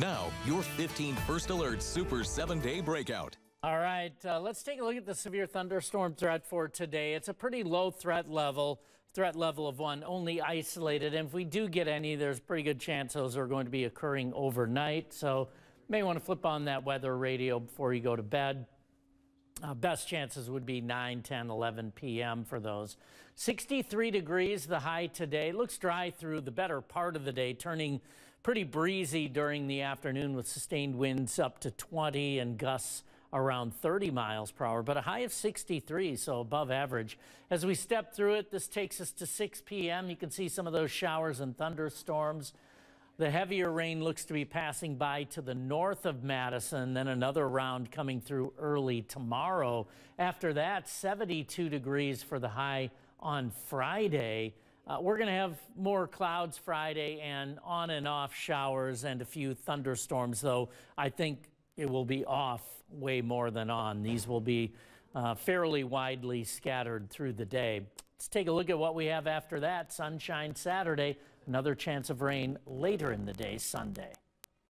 Now, your 15 First Alert Super 7-Day Breakout. All right, let's take a look at the severe thunderstorm threat for today. It's a pretty low threat level of 1, only isolated. And if we do get any, there's a pretty good chance those are going to be occurring overnight. So you may want to flip on that weather radio before you go to bed. Best chances would be 9, 10, 11 p.m. for those. 63 degrees, the high today. Looks dry through the better part of the day, turning pretty breezy during the afternoon with sustained winds up to 20 and gusts around 30 miles per hour, but a high of 63, so above average. As we step through it, this takes us to 6 p.m. You can see some of those showers and thunderstorms. The heavier rain looks to be passing by to the north of Madison, then another round coming through early tomorrow. After that, 72 degrees for the high on Friday. We're going to have more clouds Friday and on and off showers and a few thunderstorms, though I think it will be off way more than on. These will be fairly widely scattered through the day. Let's take a look at what we have after that. Sunshine Saturday, another chance of rain later in the day Sunday.